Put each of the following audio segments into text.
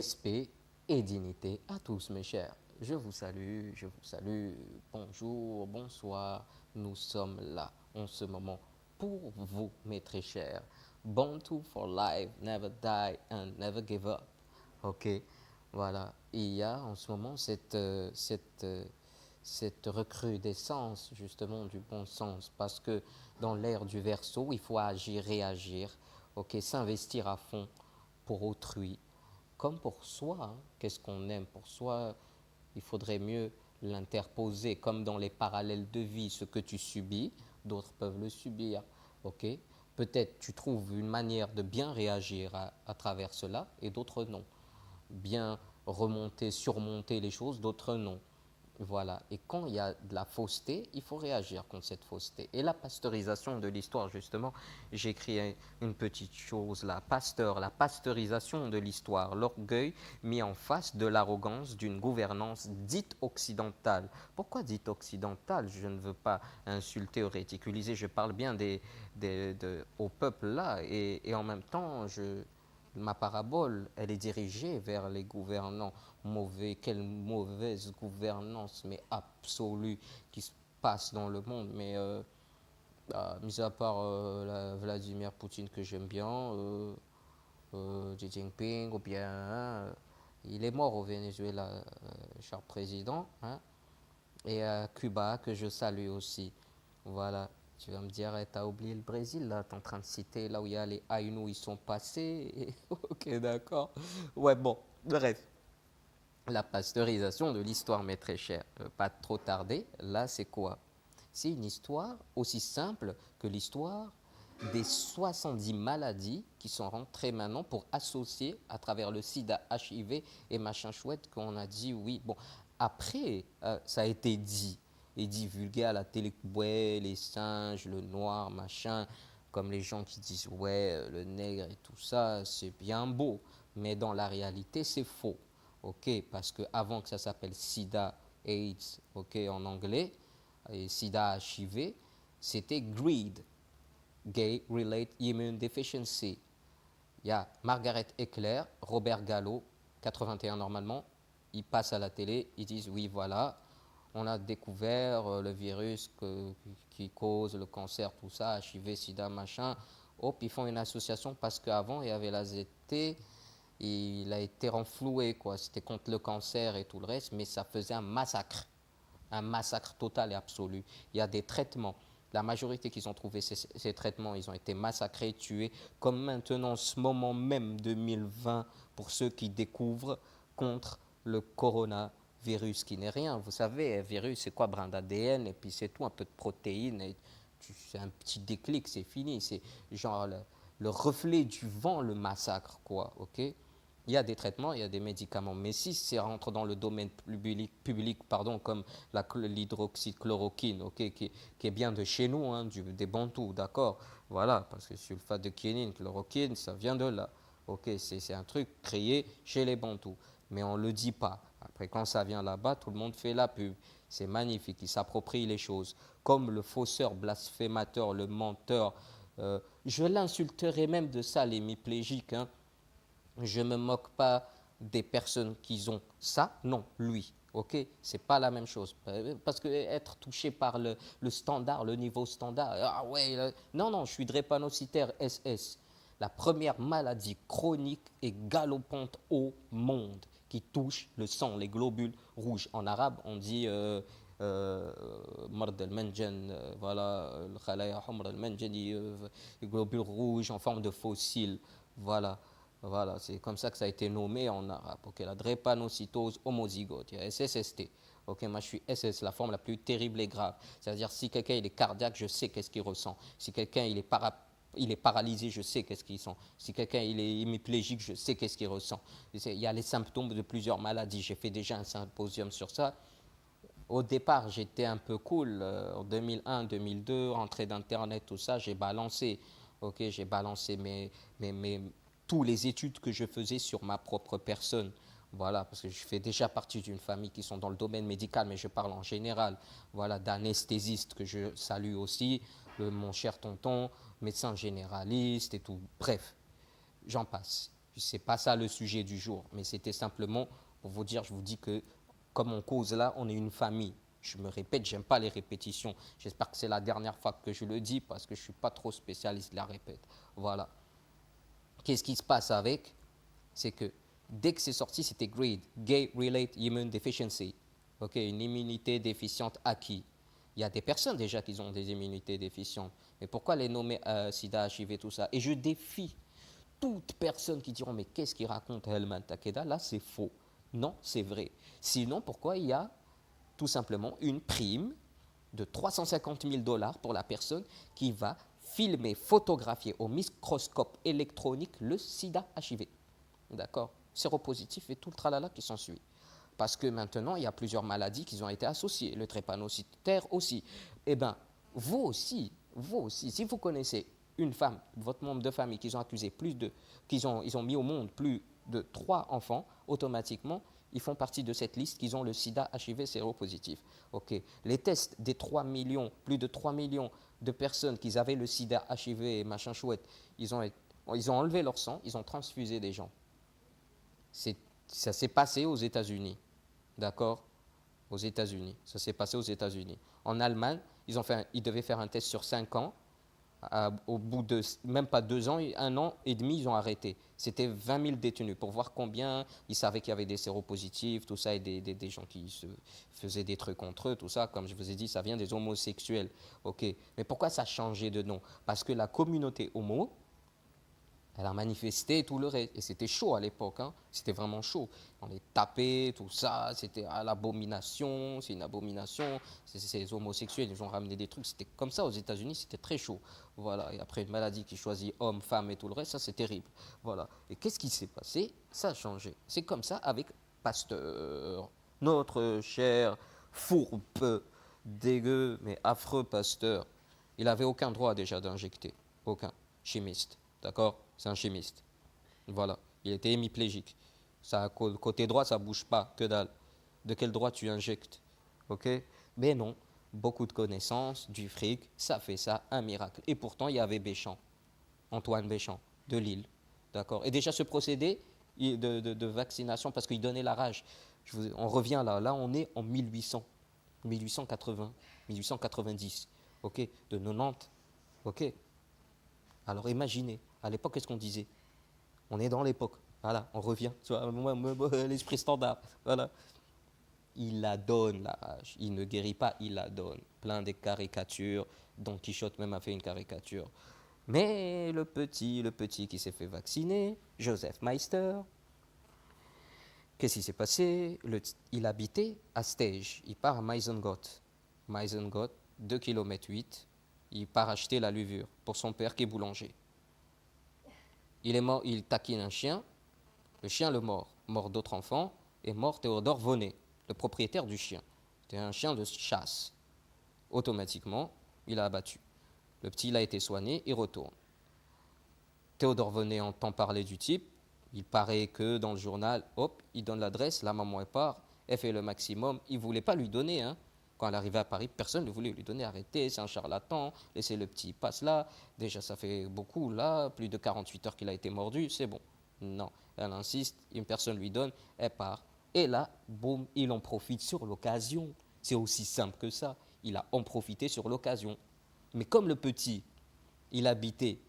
respect et dignité à tous mes chers. Je vous salue, bonjour, bonsoir, nous sommes là en ce moment pour vous mes très chers. Bantu for life, never die and never give up. Ok, voilà. Il y a en ce moment cette recrudescence justement du bon sens parce que dans l'ère du verso, il faut agir, réagir, ok, s'investir à fond pour autrui comme pour soi. Hein. Qu'est-ce qu'on aime pour soi? Il faudrait mieux l'interposer comme dans les parallèles de vie. Ce que tu subis, d'autres peuvent le subir. Ok? Peut-être tu trouves une manière de bien réagir à travers cela et d'autres non. Bien remonter, surmonter les choses, d'autres non. Voilà. Et quand il y a de la fausseté, il faut réagir contre cette fausseté. Et la pasteurisation de l'histoire, justement, j'ai écrit une petite chose là. Pasteur, la pasteurisation de l'histoire, l'orgueil mis en face de l'arrogance d'une gouvernance dite occidentale. Pourquoi dite occidentale? Je ne veux pas insulter ou ridiculiser, je parle bien au peuple là. Et en même temps, ma parabole, elle est dirigée vers les gouvernants mauvais. Quelle mauvaise gouvernance, mais absolue, qui se passe dans le monde. Mais mis à part Vladimir Poutine que j'aime bien, Xi Jinping, ou bien il est mort au Venezuela, cher président, hein, et Cuba que je salue aussi. Voilà. Tu vas me dire, tu as oublié le Brésil, là, tu es en train de citer là où il y a les Aïnous, ils sont passés. Ok, d'accord. Ouais, bon, bref. La pasteurisation de l'histoire, mais très chère. Pas trop tarder, là, c'est quoi? C'est une histoire aussi simple que l'histoire des 70 maladies qui sont rentrées maintenant pour associer à travers le sida, HIV et machin chouette qu'on a dit oui. Bon, après, ça a été dit et divulgué à la télé, ouais, les singes, le noir, machin, comme les gens qui disent ouais, le nègre et tout ça, c'est bien beau, mais dans la réalité, c'est faux. Ok, parce que avant que ça s'appelle SIDA, AIDS, ok, en anglais, et SIDA HIV, c'était GRID, Gay Relate Immune Deficiency. Il y a Margaret Eclair, Robert Gallo, 81 normalement, ils passent à la télé, ils disent oui voilà, on a découvert le virus qui cause le cancer, tout ça, HIV, SIDA, machin. Hop, ils font une association parce qu'avant il y avait la ZT, il a été renfloué, quoi. C'était contre le cancer et tout le reste, mais ça faisait un massacre total et absolu. Il y a des traitements. La majorité qu'ils ont trouvé ces traitements, ils ont été massacrés, tués, comme maintenant, en ce moment même 2020, pour ceux qui découvrent contre le coronavirus, qui n'est rien. Vous savez, un virus, c'est quoi? Brin d'ADN, et puis c'est tout, un peu de protéines, et c'est un petit déclic, c'est fini. C'est genre le reflet du vent, le massacre, quoi, ok? Il y a des traitements, il y a des médicaments. Mais si ça rentre dans le domaine public pardon, comme l'hydroxychloroquine, okay, qui est bien de chez nous, hein, des Bantous, d'accord. Voilà, parce que sulfate de quinine, chloroquine, ça vient de là. Ok, c'est un truc créé chez les Bantous. Mais on ne le dit pas. Après, quand ça vient là-bas, tout le monde fait la pub. C'est magnifique, ils s'approprient les choses. Comme le fausseur, blasphémateur, le menteur. Je l'insulterai même de ça, l'hémiplégique, hein. Je ne me moque pas des personnes qui ont ça, non, lui. Ok, c'est pas la même chose. Parce que être touché par le standard, le niveau standard, ah ouais, non, non, je suis drépanocytaire SS. La première maladie chronique et galopante au monde qui touche le sang, les globules rouges. En arabe, on dit مرض المنجن, voilà, الخلايا حمر المنجن, les globules rouges en forme de fossiles, voilà. Voilà, c'est comme ça que ça a été nommé en arabe. Okay, la drépanocytose homozygote, SSST. Ok, moi je suis SS, la forme la plus terrible et grave. C'est-à-dire si quelqu'un il est cardiaque, je sais qu'est-ce qu'il ressent. Si quelqu'un il est paralysé, je sais qu'est-ce qu'il sent. Si quelqu'un il est hémiplégique, je sais qu'est-ce qu'il ressent. Il y a les symptômes de plusieurs maladies. J'ai fait déjà un symposium sur ça. Au départ, j'étais un peu cool. En 2001, 2002, rentrée d'Internet, tout ça, j'ai balancé. Ok, j'ai balancé tous les études que je faisais sur ma propre personne. Voilà, parce que je fais déjà partie d'une famille qui sont dans le domaine médical, mais je parle en général. Voilà, d'anesthésiste que je salue aussi, mon cher tonton, médecin généraliste et tout. Bref, j'en passe. C'est pas ça le sujet du jour, mais c'était simplement pour vous dire, je vous dis que comme on cause là, on est une famille. Je me répète, j'aime pas les répétitions. J'espère que c'est la dernière fois que je le dis parce que je suis pas trop spécialiste de la répète. Voilà. Qu'est-ce qui se passe avec? C'est que dès que c'est sorti, c'était GRID, Gay Relate Immune Deficiency. Ok, une immunité déficiente acquis. Il y a des personnes déjà qui ont des immunités déficientes. Mais pourquoi les nommer sida, HIV, tout ça? Et je défie toute personne qui diront mais qu'est-ce qu'il raconte Helman Takeda? Là, c'est faux. Non, c'est vrai. Sinon, pourquoi il y a tout simplement une prime de 350 000 dollars pour la personne qui va filmer, photographier au microscope électronique le sida HIV. D'accord? Séropositif et tout le tralala qui s'ensuit. Parce que maintenant, il y a plusieurs maladies qui ont été associées. Le drépanocytaire aussi. Eh bien, vous aussi, si vous connaissez une femme, votre membre de famille, qu'ils ont accusé ils ont mis au monde plus de 3 enfants, automatiquement, ils font partie de cette liste qu'ils ont le sida HIV séropositif. Ok. Les tests des 3 millions, plus de 3 millions de personnes qui avaient le sida HIV et machin chouette, ils ont enlevé leur sang, ils ont transfusé des gens. Ça s'est passé aux États-Unis. D'accord? Aux États-Unis. Ça s'est passé aux États-Unis. En Allemagne, ils devaient faire un test sur 5 ans. Au bout de même pas 2 ans, 1 an et demi, ils ont arrêté. C'était 20 000 détenus pour voir combien ils savaient qu'il y avait des séropositifs, tout ça, et des gens qui se faisaient des trucs entre eux, tout ça. Comme je vous ai dit, ça vient des homosexuels. Ok. Mais pourquoi ça a changé de nom? Parce que la communauté homo, elle a manifesté tout le reste. Et c'était chaud à l'époque. Hein. C'était vraiment chaud. On les tapait, tout ça. C'était à l'abomination. C'est une abomination. C'est les homosexuels. Ils ont ramené des trucs. C'était comme ça aux États-Unis. C'était très chaud. Voilà. Et après, une maladie qui choisit homme, femme et tout le reste, ça, c'est terrible. Voilà. Et qu'est-ce qui s'est passé? Ça a changé. C'est comme ça avec Pasteur. Notre cher, fourbe, dégueu, mais affreux Pasteur. Il n'avait aucun droit déjà d'injecter. Aucun. Chimiste. D'accord? C'est un chimiste. Voilà. Il était hémiplégique. Ça, côté droit, ça ne bouge pas. Que dalle. De quel droit tu injectes? Ok? Mais non. Beaucoup de connaissances, du fric, ça fait ça, un miracle. Et pourtant, il y avait Béchamp. Antoine Béchamp, de Lille. D'accord? Et déjà, ce procédé de vaccination, parce qu'il donnait la rage. On revient là. Là, on est en 1800. 1880. 1890. Ok? De 90. Ok? Alors imaginez, à l'époque, qu'est-ce qu'on disait? On est dans l'époque. Voilà, on revient. L'esprit standard. Voilà. Il la donne, la rage. Il ne guérit pas, il la donne. Plein de caricatures. Don Quichotte même a fait une caricature. Mais le petit qui s'est fait vacciner, Joseph Meister, qu'est-ce qui s'est passé? Il habitait à Stege. Il part à Meisengoth. Meisengoth, 2 km 8. Il part acheter la levure pour son père qui est boulanger. Il est mort, il taquine un chien, le chien le mord. Mort d'autres enfants, et mort Théodore Vonnet, le propriétaire du chien. C'était un chien de chasse. Automatiquement, il a abattu. Le petit, il a été soigné, il retourne. Théodore Vonnet entend parler du type, il paraît que dans le journal, hop, il donne l'adresse, la maman elle part, elle fait le maximum, il ne voulait pas lui donner, hein. Quand elle arrivait à Paris, personne ne voulait lui donner. Arrêtez, c'est un charlatan, laissez le petit passe là. Déjà, ça fait beaucoup là, plus de 48 heures qu'il a été mordu, c'est bon. Non, elle insiste, une personne lui donne, elle part. Et là, boum, il en profite sur l'occasion. C'est aussi simple que ça. Il a en profité sur l'occasion. Mais comme le petit, il habitait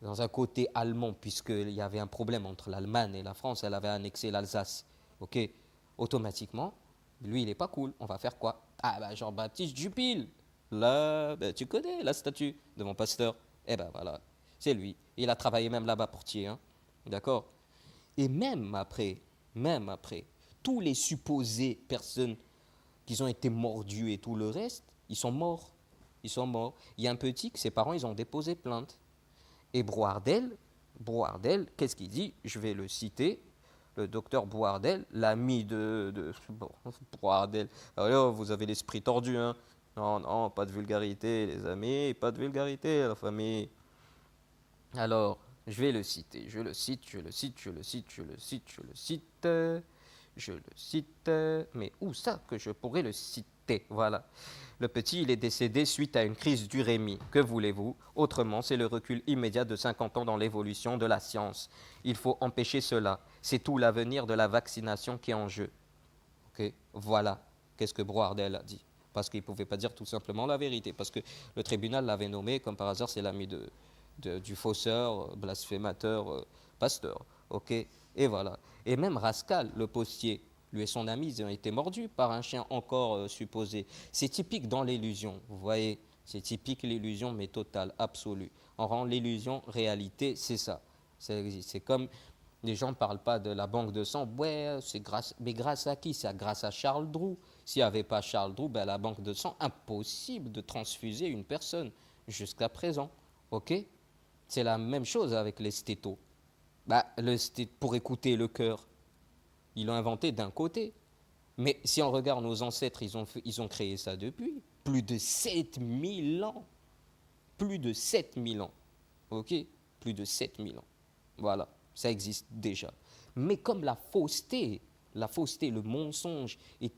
dans un côté allemand, puisqu'il y avait un problème entre l'Allemagne et la France, elle avait annexé l'Alsace. Ok, automatiquement, lui, il n'est pas cool. On va faire quoi? Ah, bah, Jean-Baptiste Dupil. Là, bah, tu connais la statue de mon pasteur. Eh ben voilà, c'est lui. Il a travaillé même là-bas portier. Hein. D'accord? Et même après, tous les supposés personnes qui ont été mordues et tout le reste, ils sont morts. Ils sont morts. Il y a un petit que ses parents, ils ont déposé plainte. Et Boardel, qu'est-ce qu'il dit? Je vais le citer. Le docteur Boardel, l'ami bon, Boardel. Alors, vous avez l'esprit tordu, hein? Non, non, pas de vulgarité, les amis, pas de vulgarité, la famille. Alors, je vais le citer. Je le cite. Mais où ça que je pourrais le citer? T, voilà. Le petit, il est décédé suite à une crise d'urémie. Que voulez-vous? Autrement, c'est le recul immédiat de 50 ans dans l'évolution de la science. Il faut empêcher cela. C'est tout l'avenir de la vaccination qui est en jeu. Ok, voilà. Qu'est-ce que Broardel a dit? Parce qu'il ne pouvait pas dire tout simplement la vérité. Parce que le tribunal l'avait nommé, comme par hasard, c'est l'ami du fausseur, blasphémateur, pasteur. Ok, et voilà. Et même Rascal, le postier, lui et son ami, ils ont été mordus par un chien encore supposé. C'est typique dans l'illusion, vous voyez. C'est typique l'illusion, mais totale, absolue. On rend l'illusion réalité, c'est ça. Ça existe. C'est comme les gens ne parlent pas de la banque de sang. Ouais, c'est grâce, mais grâce à qui? C'est grâce à Charles Drouot. S'il n'y avait pas Charles Drouot, ben la banque de sang, impossible de transfuser une personne jusqu'à présent. Ok? C'est la même chose avec les stétos. Bah, pour écouter le cœur, ils l'ont inventé d'un côté. Mais si on regarde nos ancêtres, ils ont créé ça depuis plus de 7000 ans. Plus de 7000 ans. Ok? Plus de 7000 ans. Voilà, ça existe déjà. Mais comme la fausseté, le mensonge, ils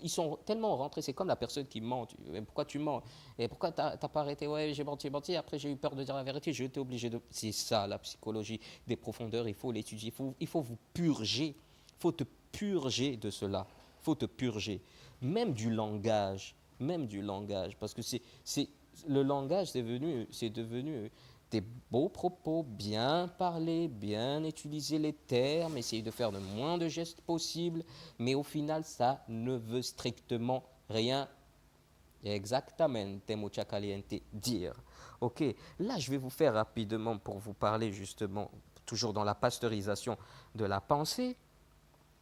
sont tellement rentrés, c'est comme la personne qui ment. Mais pourquoi tu mens? Et pourquoi t'as pas arrêté? Ouais, j'ai menti, après j'ai eu peur de dire la vérité, j'ai été obligé de... C'est ça la psychologie des profondeurs, il faut l'étudier, il faut vous purger, il faut te purger de cela, il faut te purger. Même du langage, parce que le langage, c'est devenu des beaux propos, bien parler, bien utiliser les termes, essayer de faire le moins de gestes possible, mais au final, ça ne veut strictement rien. Exactamente, mucha caliente, dire. Ok, là, je vais vous faire rapidement pour vous parler justement, toujours dans la pasteurisation de la pensée.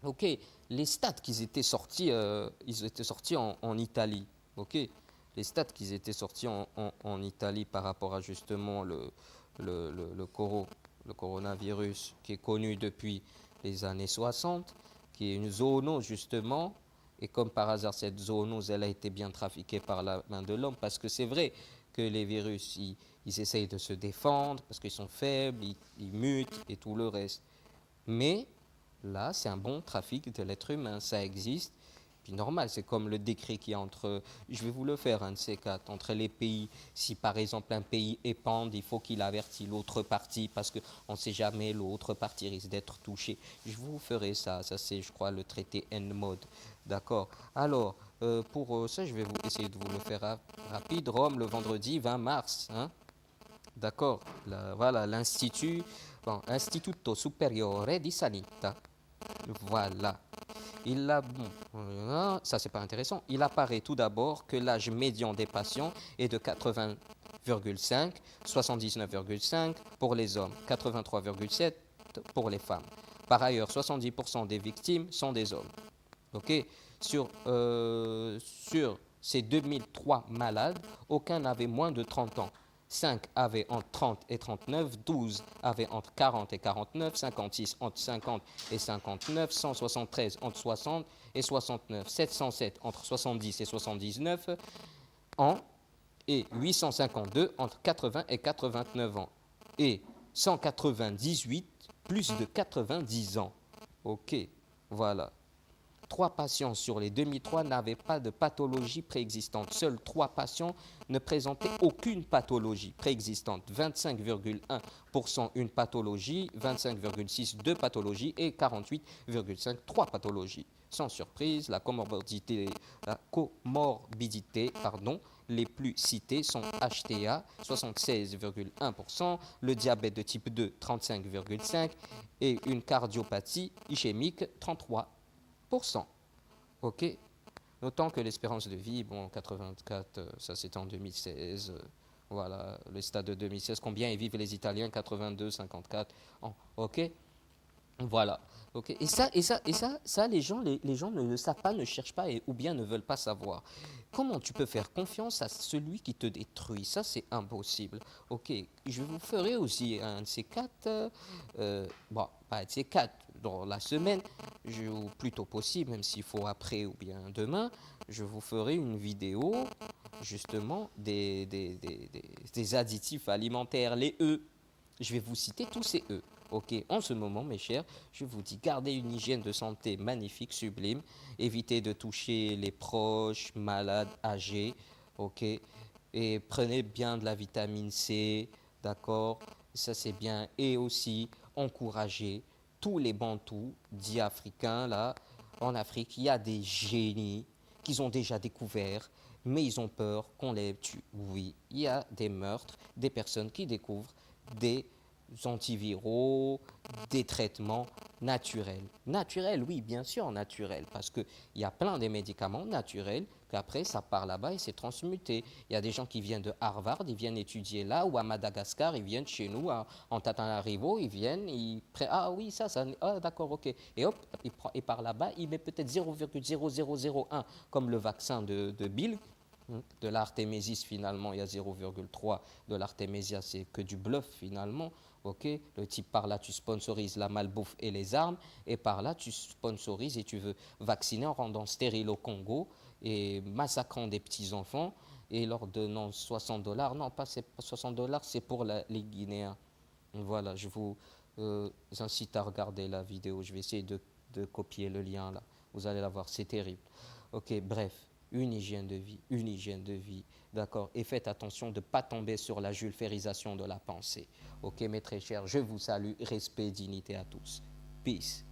Ok, les stats ils étaient sortis en Italie. Ok, les stats qui étaient sortis en Italie par rapport à justement le coronavirus qui est connu depuis les années 60, qui est une zoonose justement, et comme par hasard cette zoonose, elle a été bien trafiquée par la main de l'homme, parce que c'est vrai que les virus, ils essayent de se défendre, parce qu'ils sont faibles, ils mutent et tout le reste. Mais là, c'est un bon trafic de l'être humain, ça existe. Puis normal, c'est comme le décret qui est entre, je vais vous le faire, un de ces quatre, entre les pays. Si par exemple un pays épande, il faut qu'il avertit l'autre partie parce qu'on ne sait jamais, l'autre partie risque d'être touchée. Je vous ferai ça, c'est je crois le traité N-Mode. D'accord. Alors, pour ça, je vais essayer de vous le faire rapide. Rome, le vendredi 20 mars. Hein. D'accord. Voilà, l'Institut, Istituto Superiore di Sanità. Voilà. Ça c'est pas intéressant. Il apparaît tout d'abord que l'âge médian des patients est de 80,5, 79,5 pour les hommes, 83,7 pour les femmes. Par ailleurs, 70% des victimes sont des hommes. Ok. Sur ces 2003 malades, aucun n'avait moins de 30 ans. 5 avaient entre 30 et 39, 12 avaient entre 40 et 49, 56 entre 50 et 59, 173 entre 60 et 69, 707 entre 70 et 79 ans et 852 entre 80 et 89 ans et 198 plus de 90 ans. Ok, voilà. 3 patients sur les 2003 n'avaient pas de pathologie préexistante. Seuls 3 patients ne présentaient aucune pathologie préexistante. 25,1% une pathologie, 25,6% 2 pathologies et 48,5% 3 pathologies. Sans surprise, la comorbidité les plus cités sont HTA, 76,1%, le diabète de type 2, 35,5% et une cardiopathie ischémique, 33%. Ok. Notons que l'espérance de vie, 84, ça c'était en 2016. Voilà, le stade de 2016. Combien y vivent les Italiens? 82, 54 ans. Ok. Voilà. Ok. Ça, les gens ne le savent pas, ne cherchent pas ou bien ne veulent pas savoir. Comment tu peux faire confiance à celui qui te détruit? Ça, c'est impossible. Ok. Je vous ferai aussi un de ces quatre. Pas un de ces quatre dans la semaine, ou plutôt possible, même s'il faut après ou bien demain, je vous ferai une vidéo justement des additifs alimentaires, les E. Je vais vous citer tous ces E. Ok, en ce moment, mes chers, je vous dis, gardez une hygiène de santé magnifique, sublime. Évitez de toucher les proches, malades, âgés. Ok, et prenez bien de la vitamine C, d'accord? Ça, c'est bien. Et aussi, encouragez tous les bantous dits africains, là, en Afrique. Il y a des génies qu'ils ont déjà découverts, mais ils ont peur qu'on les tue. Oui, il y a des meurtres, des personnes qui découvrent des antiviraux, des traitements naturels. Naturels, oui, bien sûr, naturels, parce qu'il y a plein de médicaments naturels qu'après, ça part là-bas et c'est transmuté. Il y a des gens qui viennent de Harvard, ils viennent étudier là, ou à Madagascar, ils viennent chez nous, en Tananarivo, ils viennent, ah oui, ça, ah, d'accord, ok. Et hop, il part là-bas, il met peut-être 0,0001, comme le vaccin de Bill, de l'artémésis finalement, il y a 0,3 de l'artémésia, c'est que du bluff finalement. Ok, le type par là tu sponsorises la malbouffe et les armes, et par là tu sponsorises et tu veux vacciner en rendant stérile au Congo et massacrant des petits enfants et leur donnant 60 dollars. Non, pas 60 dollars, c'est pour les Guinéens. Voilà, je vous incite à regarder la vidéo. Je vais essayer de copier le lien là. Vous allez la voir, c'est terrible. Ok, bref, une hygiène de vie, d'accord. Et faites attention de ne pas tomber sur la julférisation de la pensée. Ok, mes très chers, je vous salue. Respect, dignité à tous. Peace.